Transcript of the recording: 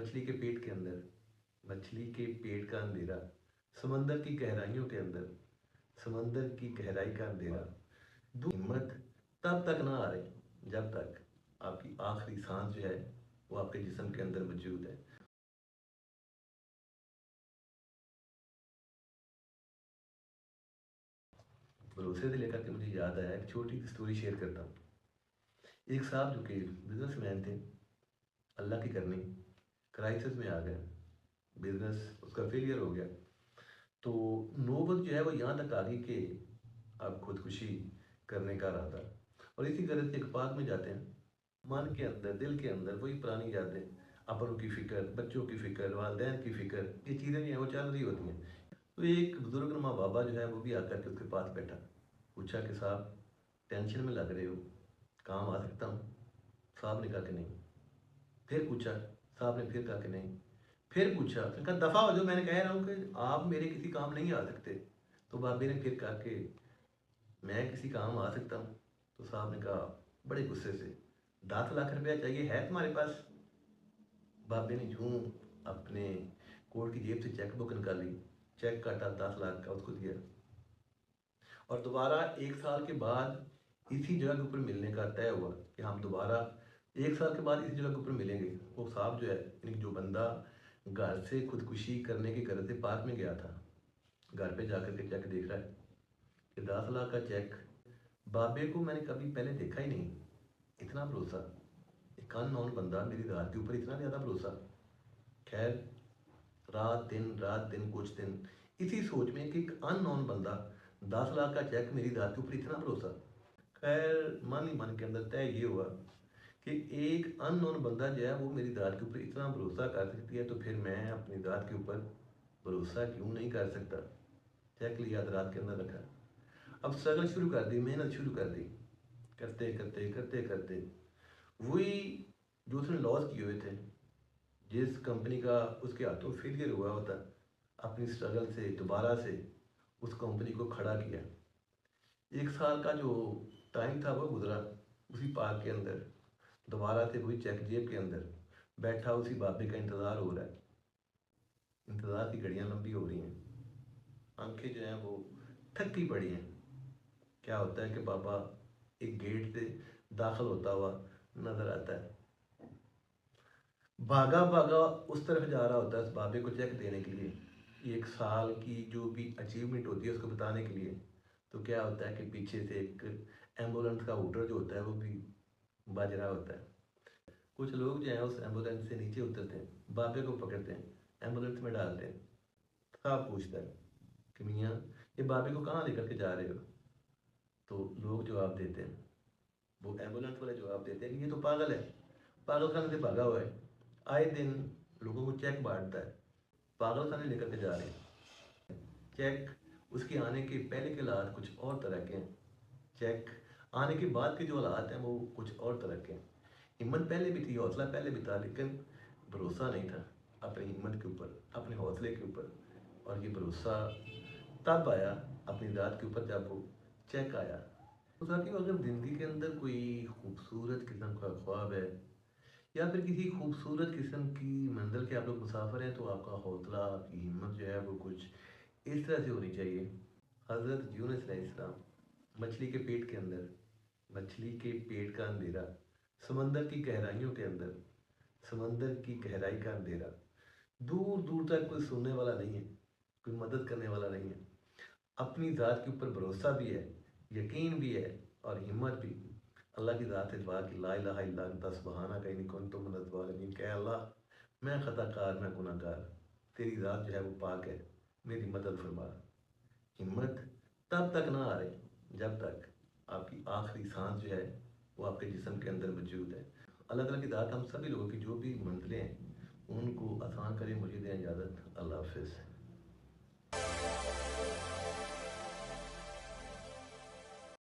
मछली के पेट के अंदर, मछली के पेट का अंधेरा, समंदर की गहराइयों के अंदर, समंदर की गहराई का अंधेरा, हिम्मत तब तक ना आ रही जब तक आपकी आखिरी सांस जो है वो आपके जिस्म के अंदर मौजूद है। भरोसे से लेकर के मुझे याद आया, एक छोटी सी स्टोरी शेयर करता हूँ। एक साहब जो कि बिजनेसमैन थे, अल्लाह की करनी क्राइसिस में आ गए, बिजनेस उसका फेलियर हो गया। तो नौबत जो है वो यहाँ तक आ गई कि अब खुदकुशी करने का इरादा, और इसी तरह से एक पार्क में जाते हैं। मन के अंदर, दिल के अंदर वही पुरानी यादें, अपनों की फ़िक्र, बच्चों की फ़िक्र, वालिदैन की फ़िक्र, ये चीज़ें जो हैं वो चल रही होती हैं। तो एक बुज़ुर्ग नुमा बाबा जो है वो भी आकर के उसके पास बैठा, पूछा कि साहब टेंशन में लग रहे हो, काम आ सकता हूँ? साहब ने कहा कि नहीं। फिर पूछा, साहब ने फिर कहा कि नहीं। फिर पूछा, फिर कहा दफ़ा हो जो, मैंने कह रहा हूँ कि आप मेरे किसी काम नहीं आ सकते। तो बाबे ने फिर कहा कि मैं किसी काम आ सकता हूँ। तो साहब ने कहा बड़े गुस्से से, 10 लाख रुपया चाहिए, है तुम्हारे पास? बाबे ने यूं अपने कोट की जेब से चेक बुक निकाली, चेक काटा, 10 लाख का उसको दिया, और दोबारा 1 साल के बाद इसी जगह के ऊपर मिलने का तय हुआ कि हम दोबारा 1 साल के बाद इसी जगह के ऊपर मिलेंगे। वो साहब जो है, यानी जो बंदा घर से खुदकुशी करने की गरज से पार्क में गया था, घर पे जाकर के चेक देख रहा है कि 10 लाख का चेक। बाबे को मैंने कभी पहले देखा ही नहीं, इतना भरोसा, एक अननोन बंदा मेरी रात के ऊपर इतना ज़्यादा भरोसा। खैर, रात दिन कुछ दिन इसी सोच में कि एक अननोन बंदा, 10 लाख का चेक, मेरी रात के ऊपर इतना भरोसा। खैर, मन ही मन के अंदर तय ये हुआ कि एक अननोन बंदा जो है वो मेरी दाद के ऊपर इतना भरोसा कर सकती है, तो फिर मैं अपनी दाद के ऊपर भरोसा क्यों नहीं कर सकता। चेक लिया, रात के अंदर रखा, अब स्ट्रगल शुरू कर दी, मेहनत शुरू कर दी, करते करते करते करते वही जो उसने लॉस किए हुए थे, जिस कंपनी का उसके हाथों फेलियर हुआ होता, अपनी स्ट्रगल से दोबारा से उस कंपनी को खड़ा किया। 1 साल का जो टाइम था वो गुजरा उसी पार्क के अंदर, दोबारा से वही चेक जेब के अंदर बैठा उसी बाबे का इंतज़ार हो रहा है। इंतज़ार की घड़ियाँ लंबी हो रही हैं, आंखें जो हैं वो थकी पड़ी हैं। क्या होता है कि बाबा एक गेट से दाखिल होता हुआ नज़र आता है, भागा भागा उस तरफ जा रहा होता है, उस बाबे को चेक देने के लिए, 1 साल की जो भी अचीवमेंट होती है उसको बताने के लिए। तो क्या होता है कि पीछे से एक एम्बुलेंस का हूटर जो होता है वो भी बज रहा होता है। कुछ लोग जो हैं उस एम्बुलेंस से नीचे उतरते हैं, बाबे को पकड़ते हैं, एम्बुलेंस में डालते हैं। साहब पूछता है कि मियाँ ये बाबे को कहाँ लेकर के जा रहे हो? तो लोग जवाब देते हैं, वो एम्बुलेंस वाले जवाब देते हैं कि ये तो पागल है, पागल खाने से भागा हुआ है, आए दिन लोगों को चेक बांटता है, पागल खाने लेकर के जा रहे हैं। चेक उसके आने के पहले के हालात कुछ और तरह के हैं, चेक आने के बाद के जो हालात हैं वो कुछ और तरह के हैं। हिम्मत पहले भी थी, हौसला पहले भी था, लेकिन भरोसा नहीं था अपनी हिम्मत के ऊपर, अपने हौसले के ऊपर। और ये भरोसा तब आया अपनी ज़ात के ऊपर जब वो चेक आया। तो साथियों, अगर ज़िंदगी के अंदर कोई खूबसूरत किस्म का ख्वाब है, या फिर किसी खूबसूरत किस्म की मंजिल के आप लोग मुसाफिर हैं, तो आपका हौसला, आपकी हिम्मत जो है वो कुछ इस तरह से होनी चाहिए। हज़रत यूनुस अलैहिस्सलाम, मछली के पेट के अंदर, मछली के पेट का अंधेरा, समंदर की गहराइयों के अंदर, समंदर की गहराई का अंधेरा, दूर दूर तक कोई सुनने वाला नहीं है, कोई मदद करने वाला नहीं है। अपनी ज़ात के ऊपर भरोसा भी है, यकीन भी है, और हिम्मत भी। अल्लाह की ज़ात से दुआ की, ला इलाहा इल्ला अंता सुब्हानका इन्नी कुन्तु मिनज़ ज़ालिमीन, कि अल्लाह मैं ख़ताकार, मैं गुनहगार, तेरी ज़ात जो है वो पाक है, मेरी मदद फरमा। हिम्मत तब तक ना आ रही जब तक आपकी आखिरी सांस जो है वो आपके जिस्म के अंदर मौजूद है। अल्लाह ताला की दात हम सभी लोगों की जो भी मंजिलें हैं उनको आसान करे। मुझे दें इजाज़त। अल्लाह हाफिज़।